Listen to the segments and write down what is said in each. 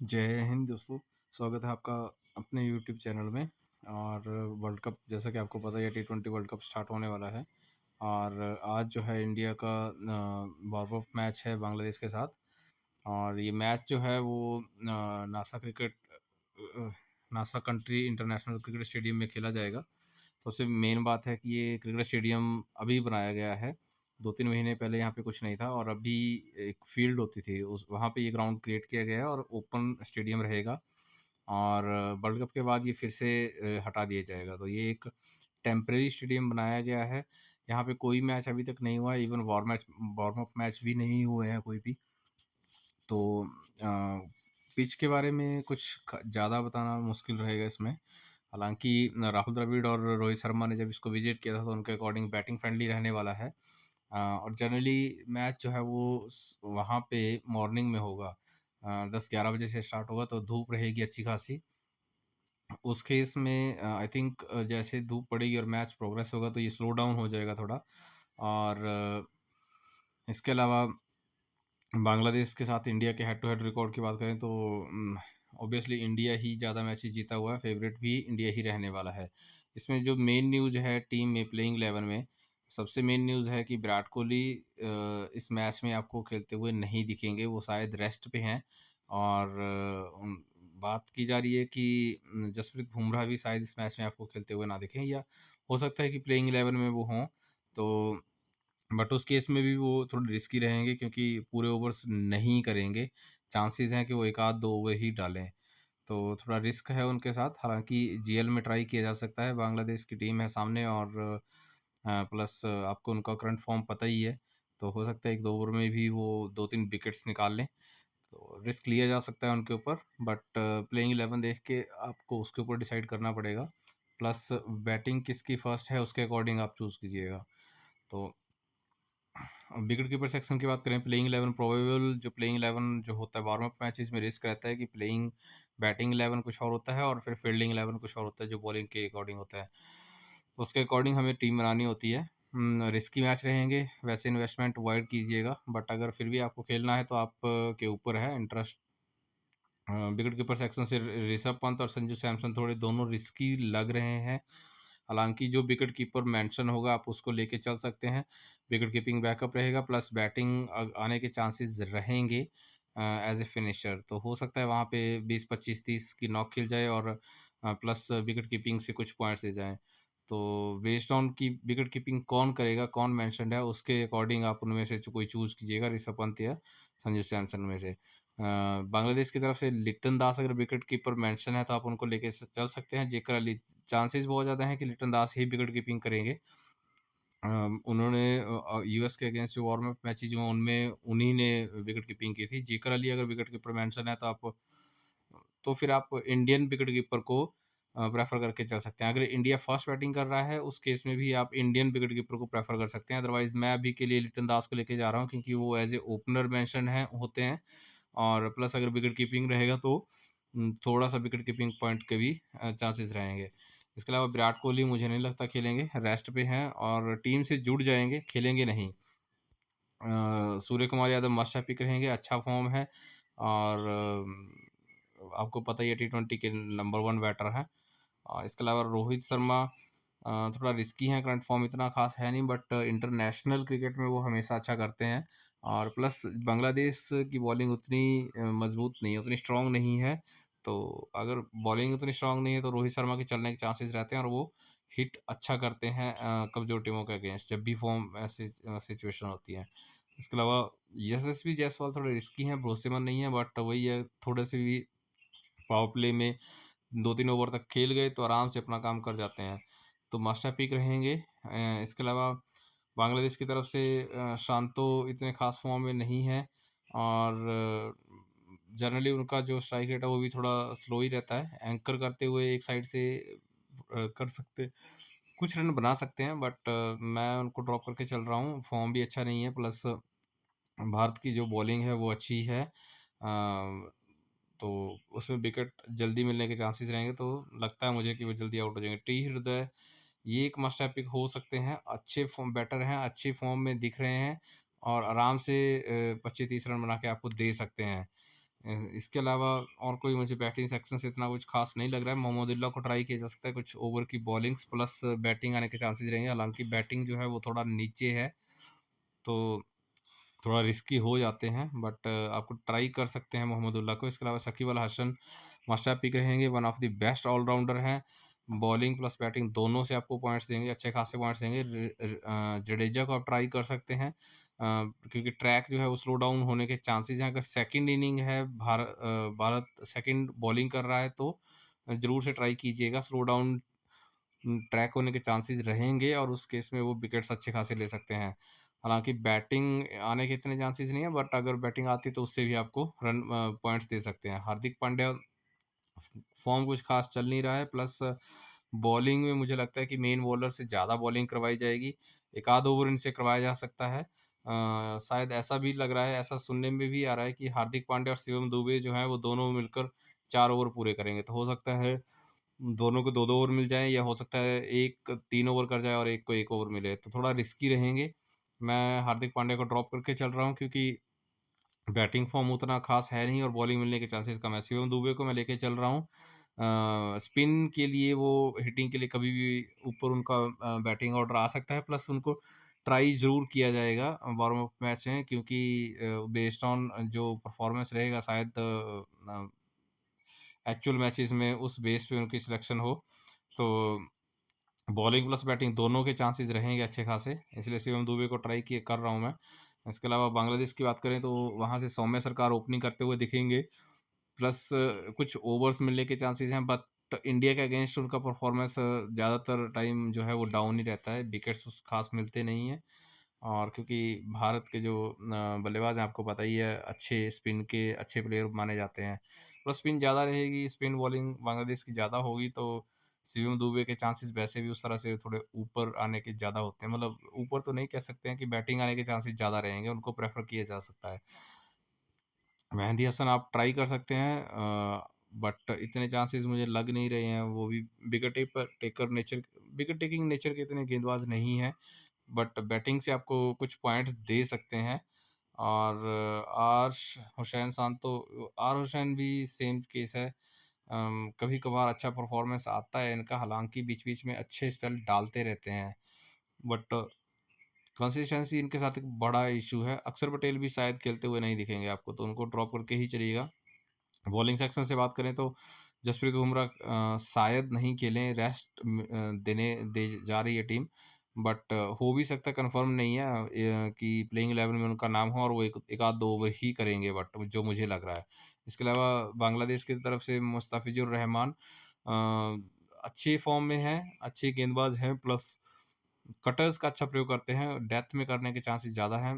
जय हिंद दोस्तों। स्वागत है आपका अपने यूट्यूब चैनल में। और वर्ल्ड कप, जैसा कि आपको पता ही है, T20 वर्ल्ड कप स्टार्ट होने वाला है। और आज जो है इंडिया का वार्म अप मैच है बांग्लादेश के साथ। और ये मैच जो है वो NASA country international cricket stadium में खेला जाएगा। सबसे मेन बात है कि ये क्रिकेट स्टेडियम अभी बनाया गया है। 2-3 महीने पहले यहाँ पे कुछ नहीं था और अभी एक फील्ड होती थी, उस वहाँ पे ये ग्राउंड क्रिएट किया गया है और ओपन स्टेडियम रहेगा। और वर्ल्ड कप के बाद ये फिर से हटा दिया जाएगा। तो ये एक टेम्परेरी स्टेडियम बनाया गया है। यहाँ पे कोई मैच अभी तक नहीं हुआ है, इवन वार्म अप मैच भी नहीं हुए हैं कोई भी। तो पिच के बारे में कुछ ज़्यादा बताना मुश्किल रहेगा इसमें। हालांकि राहुल द्रविड़ और रोहित शर्मा ने जब इसको विजिट किया था तो उनके अकॉर्डिंग बैटिंग फ्रेंडली रहने वाला है। और जनरली मैच जो है वो वहाँ पे मॉर्निंग में होगा। 10-11 बजे से स्टार्ट होगा तो धूप रहेगी अच्छी खासी। उस केस में आई थिंक जैसे धूप पड़ेगी और मैच प्रोग्रेस होगा तो ये स्लो डाउन हो जाएगा थोड़ा। और इसके अलावा बांग्लादेश के साथ इंडिया के हेड टू हेड रिकॉर्ड की बात करें तो ऑब्वियसली इंडिया ही ज़्यादा मैचेस जीता हुआ है, फेवरेट भी इंडिया ही रहने वाला है। इसमें जो मेन न्यूज़ है टीम में प्लेइंग 11 में, सबसे मेन न्यूज़ है कि विराट कोहली इस मैच में आपको खेलते हुए नहीं दिखेंगे, वो शायद रेस्ट पे हैं। और बात की जा रही है कि जसप्रीत बुमराह भी शायद इस मैच में आपको खेलते हुए ना दिखें, या हो सकता है कि प्लेइंग 11 में वो हों। तो बट उस केस में भी वो थोड़े रिस्की रहेंगे क्योंकि पूरे ओवर्स नहीं करेंगे। चांसेस हैं कि वो 1 आध 2 ओवर ही डालें, तो थोड़ा रिस्क है उनके साथ। हालाँकि जीएल में ट्राई किया जा सकता है, बांग्लादेश की टीम है सामने। और प्लस आपको उनका करंट फॉर्म पता ही है, तो हो सकता है 1-2 ओवर में भी वो 2-3 विकेट्स निकाल लें। तो रिस्क लिया जा सकता है उनके ऊपर, बट प्लेइंग 11 देख के आपको उसके ऊपर डिसाइड करना पड़ेगा। प्लस बैटिंग किसकी फर्स्ट है उसके अकॉर्डिंग आप चूज़ कीजिएगा। तो विकेट कीपर सेक्शन की बात करें, प्लेइंग 11 प्रोबेबल जो प्लेइंग 11 जो होता है वार्म अप मैचेस में रिस्क रहता है कि बैटिंग 11 कुछ और होता है और फिर फील्डिंग 11 कुछ और होता है जो बॉलिंग के अकॉर्डिंग होता है। तो उसके अकॉर्डिंग हमें टीम बनानी होती है। रिस्की मैच रहेंगे, वैसे इन्वेस्टमेंट अवॉइड कीजिएगा, बट अगर फिर भी आपको खेलना है तो आप के ऊपर है इंटरेस्ट। विकेट कीपर सेक्शन से ऋषभ पंत और संजू सैमसन थोड़े दोनों रिस्की लग रहे हैं। हालांकि जो विकेट कीपर मेंशन होगा आप उसको लेके चल सकते हैं। विकेट कीपिंग बैकअप रहेगा, प्लस बैटिंग आने के चांसेस रहेंगे एज ए फिनिशर। तो हो सकता है वहाँ पे 20-25-30 की नॉक खिल जाए और प्लस विकेट कीपिंग से कुछ पॉइंट्स दे जाएँ। तो बेस्ड ऑन की विकेट कीपिंग कौन करेगा, कौन मेंशन्ड है, उसके अकॉर्डिंग आप उनमें से कोई चूज़ कीजिएगा, ऋषभ पंत या संजू सैमसन में से। बांग्लादेश की तरफ से लिटन दास अगर विकेट कीपर मेंशन है तो आप उनको लेके चल सकते हैं। जेकर अली, चांसेस बहुत ज़्यादा हैं कि लिटन दास ही विकेट कीपिंग करेंगे। उन्होंने यूएस के अगेंस्ट जो वार्म अप मैचेज हुए उनमें उन्हीं ने विकेट कीपिंग की थी। जेकर अली अगर विकेट कीपर मेंशन है तो फिर आप इंडियन विकेट कीपर को प्रेफर करके चल सकते हैं। अगर इंडिया फर्स्ट बैटिंग कर रहा है उस केस में भी आप इंडियन विकेट कीपर को प्रेफर कर सकते हैं। अदरवाइज मैं अभी के लिए लिटन दास को लेके जा रहा हूँ क्योंकि वो एज ए ओपनर मेंशन है होते हैं। और प्लस अगर विकेट कीपिंग रहेगा तो थोड़ा सा विकेट कीपिंग पॉइंट के भी चांसेस रहेंगे। इसके अलावा विराट कोहली मुझे नहीं लगता खेलेंगे, रेस्ट पे हैं और टीम से जुड़ जाएंगे, खेलेंगे नहीं। Surya Kumar Yadav must have pick रहेंगे, अच्छा फॉर्म है। और आपको पता ही है T20 के नंबर 1 बैटर हैं। इसके अलावा रोहित शर्मा थोड़ा रिस्की हैं, करंट फॉर्म इतना खास है नहीं, बट इंटरनेशनल क्रिकेट में वो हमेशा अच्छा करते हैं। और प्लस बांग्लादेश की बॉलिंग उतनी मजबूत नहीं है, उतनी स्ट्रांग नहीं है। तो अगर बॉलिंग उतनी स्ट्रांग नहीं है तो रोहित शर्मा के चलने के चांसेस रहते हैं और वो हिट अच्छा करते हैं कमजोर टीमों के अगेंस्ट, जब भी फॉर्म ऐसी सिचुएशन होती है। इसके अलावा यशस्वी जायसवाल थोड़े रिस्की हैं, भरोसेमंद नहीं है, बट वही है थोड़े से भी पावर प्ले में 2-3 ओवर तक खेल गए तो आराम से अपना काम कर जाते हैं। तो मास्टर पिक रहेंगे। इसके अलावा बांग्लादेश की तरफ से शांतो इतने खास फॉर्म में नहीं है। और जनरली उनका जो स्ट्राइक रेट है वो भी थोड़ा स्लो ही रहता है। एंकर करते हुए एक साइड से कर सकते, कुछ रन बना सकते हैं, बट मैं उनको ड्रॉप करके चल रहा हूँ। फॉर्म भी अच्छा नहीं है, प्लस भारत की जो बॉलिंग है वो अच्छी है। तो उसमें विकेट जल्दी मिलने के चांसेस रहेंगे, तो लगता है मुझे कि वो जल्दी आउट हो जाएंगे। टी हृदय ये एक मस्ट पिक हो सकते हैं, अच्छे फॉर्म बैटर हैं, अच्छी फॉर्म में दिख रहे हैं और आराम से 25-30 रन बना के आपको दे सकते हैं। इसके अलावा और कोई मुझे बैटिंग सेक्शन से इतना कुछ खास नहीं लग रहा है। मोहम्मदुल्लाह को ट्राई किया जा सकता है, कुछ ओवर की बॉलिंग्स प्लस बैटिंग आने के चांसेस रहेंगे। हालांकि बैटिंग जो है वो थोड़ा नीचे है, तो थोड़ा रिस्की हो जाते हैं, बट आपको ट्राई कर सकते हैं मोहम्मदुल्लाह को। इसके अलावा Shakib Al Hasan must have pick रहेंगे, one of the best all rounder हैं। बॉलिंग प्लस बैटिंग दोनों से आपको पॉइंट्स देंगे, अच्छे खासे पॉइंट्स देंगे। जडेजा को आप ट्राई कर सकते हैं, क्योंकि ट्रैक जो है वो स्लो डाउन होने के चांसेस हैं। अगर सेकंड इनिंग है, भारत सेकंड बॉलिंग कर रहा है, तो ज़रूर से ट्राई कीजिएगा। स्लो डाउन ट्रैक होने के चांसेस रहेंगे और उस केस में वो विकेट्स अच्छे खासे ले सकते हैं। हालांकि बैटिंग आने के इतने चांसेस नहीं है, बट अगर बैटिंग आती तो उससे भी आपको रन पॉइंट्स दे सकते हैं। हार्दिक पांड्या फॉर्म कुछ खास चल नहीं रहा है, प्लस बॉलिंग में मुझे लगता है कि मेन बॉलर से ज़्यादा बॉलिंग करवाई जाएगी। एक आध ओवर इनसे करवाया जा सकता है। शायद ऐसा भी लग रहा है, ऐसा सुनने में भी आ रहा है कि हार्दिक पांड्या और शिवम दुबे जो हैं वो दोनों मिलकर 4 ओवर पूरे करेंगे। तो हो सकता है दोनों को 2-2 ओवर मिल जाए, या हो सकता है एक 3 ओवर कर जाए और एक को 1 ओवर मिले, तो थोड़ा रिस्की रहेंगे। मैं हार्दिक पांड्या को ड्रॉप करके चल रहा हूँ, क्योंकि बैटिंग फॉर्म उतना खास है नहीं और बॉलिंग मिलने के चांसेस कम है। शिवम दुबे को मैं लेके चल रहा हूँ। स्पिन के लिए वो हिटिंग के लिए कभी भी ऊपर उनका बैटिंग ऑर्डर आ सकता है, प्लस उनको ट्राई ज़रूर किया जाएगा वार्म अप मैच में, क्योंकि बेस्ड ऑन जो परफॉर्मेंस रहेगा शायद एक्चुअल मैचेस में उस बेस पे उनकी सिलेक्शन हो। तो बॉलिंग प्लस बैटिंग दोनों के चांसेस रहेंगे अच्छे खासे, इसलिए शिवम दुबे को ट्राई किए कर रहा हूँ मैं। इसके अलावा बांग्लादेश की बात करें तो वहाँ से सौम्य सरकार ओपनिंग करते हुए दिखेंगे, प्लस कुछ ओवर्स मिलने के चांसेस हैं, बट इंडिया के अगेंस्ट उनका परफॉर्मेंस ज़्यादातर टाइम जो है वो डाउन ही रहता है, विकेट्स खास मिलते नहीं हैं। और क्योंकि भारत के जो बल्लेबाज हैं, आपको पता ही है, अच्छे स्पिन के अच्छे प्लेयर माने जाते हैं। प्लस स्पिन ज़्यादा रहेगी, स्पिन बॉलिंग बांग्लादेश की ज़्यादा होगी, तो शिवम दुबे के चांसेस वैसे भी उस तरह से थोड़े ऊपर आने के ज़्यादा होते हैं। मतलब ऊपर तो नहीं कह सकते हैं कि बैटिंग आने के चांसेस ज़्यादा रहेंगे, उनको प्रेफर किया जा सकता है। मेहदी हसन आप ट्राई कर सकते हैं, बट इतने चांसेस मुझे लग नहीं रहे हैं। वो भी विकेट टेकिंग नेचर के इतने गेंदबाज नहीं हैं, बट बैटिंग से आपको कुछ पॉइंट्स दे सकते हैं। और आर्श हुसैन सांतो आर हुसैन भी सेम केस है। कभी कभार अच्छा परफॉर्मेंस आता है इनका, हालांकि बीच बीच में अच्छे स्पेल डालते रहते हैं, बट कंसिस्टेंसी इनके साथ एक बड़ा इशू है। अक्षर पटेल भी शायद खेलते हुए नहीं दिखेंगे आपको, तो उनको ड्रॉप करके ही चलिएगा। बॉलिंग सेक्शन से बात करें तो जसप्रीत बुमराह शायद नहीं खेलें, रेस्ट देने दे जा रही है टीम, बट हो भी सकता है, कंफर्म नहीं है कि प्लेइंग 11 में उनका नाम हो और वो एक आध 2 ओवर ही करेंगे, बट जो मुझे लग रहा है। इसके अलावा बांग्लादेश की तरफ से मुस्तफिजुर रहमान अच्छे फॉर्म में हैं, अच्छे गेंदबाज हैं, प्लस कटर्स का अच्छा प्रयोग करते हैं, डेथ में करने के चांसेस ज़्यादा हैं,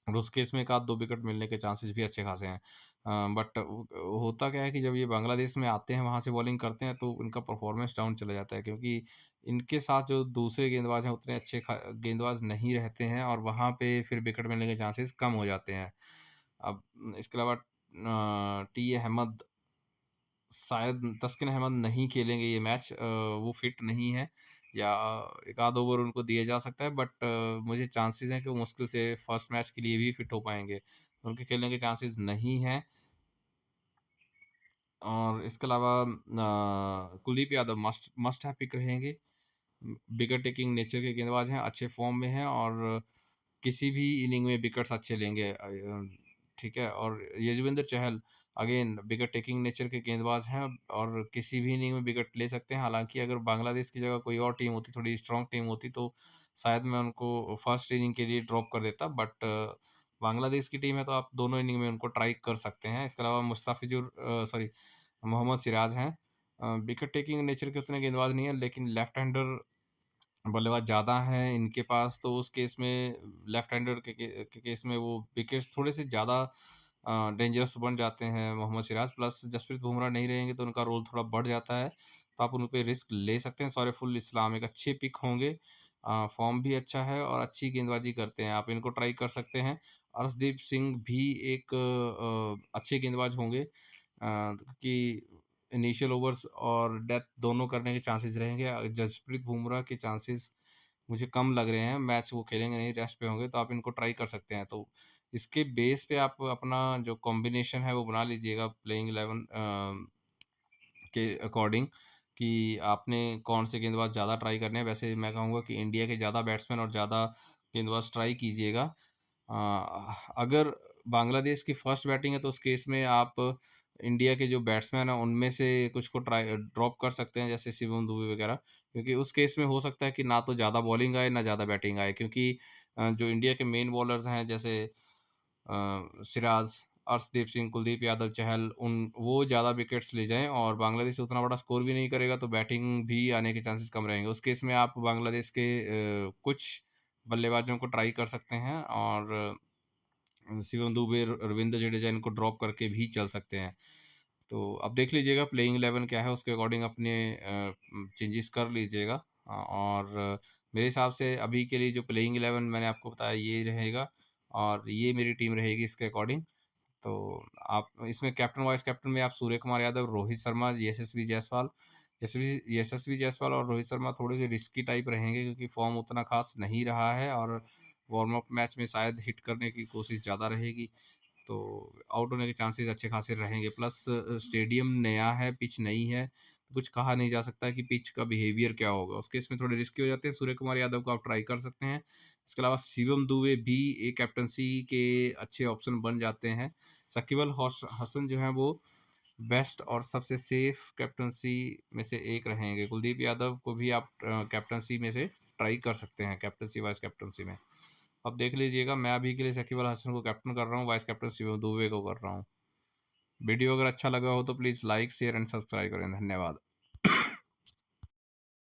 और उस केस में एक आध 2 विकेट मिलने के चांसेस भी अच्छे खासे हैं। बट होता क्या है कि जब ये बांग्लादेश में आते हैं, वहाँ से बॉलिंग करते हैं, तो इनका परफॉर्मेंस डाउन चला जाता है, क्योंकि इनके साथ जो दूसरे गेंदबाज हैं उतने अच्छे गेंदबाज नहीं रहते हैं, और वहाँ पे फिर विकेट मिलने के चांसेस कम हो जाते हैं। अब इसके अलावा टी अहमद, शायद तस्किन अहमद नहीं खेलेंगे ये मैच, वो फिट नहीं है, या एक आध ओवर उनको दिया जा सकता है, बट मुझे चांसेस हैं कि वो मुश्किल से फर्स्ट मैच के लिए भी फिट हो पाएंगे, उनके खेलने के चांसेस नहीं हैं। और इसके अलावा Kuldeep Yadav must must have pick रहेंगे। विकेट टेकिंग नेचर के गेंदबाज हैं, अच्छे फॉर्म में हैं, और किसी भी इनिंग में विकेट्स अच्छे लेंगे। ठीक है, और Yuzvendra Chahal again wicket taking nature के गेंदबाज हैं, और किसी भी इनिंग में विकेट ले सकते हैं। हालांकि अगर बांग्लादेश की जगह कोई और टीम होती, थोड़ी स्ट्रॉन्ग टीम होती, तो शायद मैं उनको फर्स्ट इनिंग के लिए ड्रॉप कर देता, बट बांग्लादेश की टीम है तो आप दोनों इनिंग में उनको ट्राई कर सकते हैं। इसके अलावा मुस्ताफिजुर सॉरी मोहम्मद सिराज हैं, विकेट टेकिंग नेचर के उतने गेंदबाज नहीं है, लेकिन लेफ्ट हैंडर बल्लेबाज ज़्यादा हैं इनके पास, तो उस केस में लेफ्ट हैंडर के केस में वो विकेट्स थोड़े से ज़्यादा डेंजरस बन जाते हैं मोहम्मद सिराज, प्लस जसप्रीत बुमराह नहीं रहेंगे तो उनका रोल थोड़ा बढ़ जाता है, तो आप उन पे रिस्क ले सकते हैं। सारिफुल इस्लाम एक अच्छे पिक होंगे, फॉर्म भी अच्छा है और अच्छी गेंदबाजी करते हैं, आप इनको ट्राई कर सकते हैं। अर्शदीप सिंह भी एक अच्छे गेंदबाज होंगे, क्योंकि इनिशियल ओवर्स और डेथ दोनों करने के चांसेस रहेंगे। जसप्रीत बुमराह के चांसेस मुझे कम लग रहे हैं, मैच वो खेलेंगे नहीं, रेस्ट पे होंगे, तो आप इनको ट्राई कर सकते हैं। तो इसके बेस पे आप अपना जो कॉम्बिनेशन है वो बना लीजिएगा प्लेइंग 11 के अकॉर्डिंग, कि आपने कौन से गेंदबाज ज़्यादा ट्राई करने हैं। वैसे मैं कहूँगा कि इंडिया के ज़्यादा बैट्समैन और ज़्यादा गेंदबाज ट्राई कीजिएगा। अगर बांग्लादेश की फर्स्ट बैटिंग है तो उस केस में आप इंडिया के जो बैट्समैन हैं उनमें से कुछ को ट्राई ड्रॉप कर सकते हैं, जैसे शिवम दुबे वगैरह, क्योंकि उस केस में हो सकता है कि ना तो ज़्यादा बॉलिंग आए ना ज़्यादा बैटिंग आए, क्योंकि जो इंडिया के मेन बॉलर्स हैं जैसे सिराज, अर्शदीप सिंह, कुलदीप यादव, चहल, उन वो ज़्यादा विकेट्स ले जाएं और बांग्लादेश उतना बड़ा स्कोर भी नहीं करेगा तो बैटिंग भी आने के चांसेस कम रहेंगे। उस केस में आप बांग्लादेश के कुछ बल्लेबाजों को ट्राई कर सकते हैं और शिवम दुबे, रविंद्र जडेजा इनको ड्रॉप करके भी चल सकते हैं। तो अब देख लीजिएगा प्लेइंग 11 क्या है, उसके अकॉर्डिंग अपने चेंजेस कर लीजिएगा। और मेरे हिसाब से अभी के लिए जो प्लेइंग 11 मैंने आपको बताया ये रहेगा और ये मेरी टीम रहेगी इसके अकॉर्डिंग। तो आप इसमें कैप्टन वाइस कैप्टन में आप सूर्य कुमार यादव, रोहित शर्मा, यशस्वी जायसवाल, यशस्वी जायसवाल और रोहित शर्मा थोड़े से रिस्की टाइप रहेंगे क्योंकि फॉर्म उतना खास नहीं रहा है और वार्म अप मैच में शायद हिट करने की कोशिश ज़्यादा रहेगी, तो आउट होने के चांसेस अच्छे खासे रहेंगे। प्लस स्टेडियम नया है, पिच नई है, तो कुछ कहा नहीं जा सकता कि पिच का बिहेवियर क्या होगा। उसके इसमें थोड़े रिस्की हो जाते हैं। सूर्य कुमार यादव को आप ट्राई कर सकते हैं। इसके अलावा शिवम दुबे भी एक कैप्टनसी के अच्छे ऑप्शन बन जाते हैं। शकीब अल हसन जो है वो बेस्ट और सबसे सेफ कैप्टनसी में से एक रहेंगे। कुलदीप यादव को भी आप कैप्टनसी में से ट्राई कर सकते हैं, कैप्टनसी वाइस कैप्टनसी में। अब देख लीजिएगा, मैं अभी के लिए शकीब अल हसन को कैप्टन कर रहा हूँ, वाइस कैप्टन शिवम दुबे को कर रहा हूँ। वीडियो अगर अच्छा लगा हो तो please like, share and subscribe करें। धन्यवाद।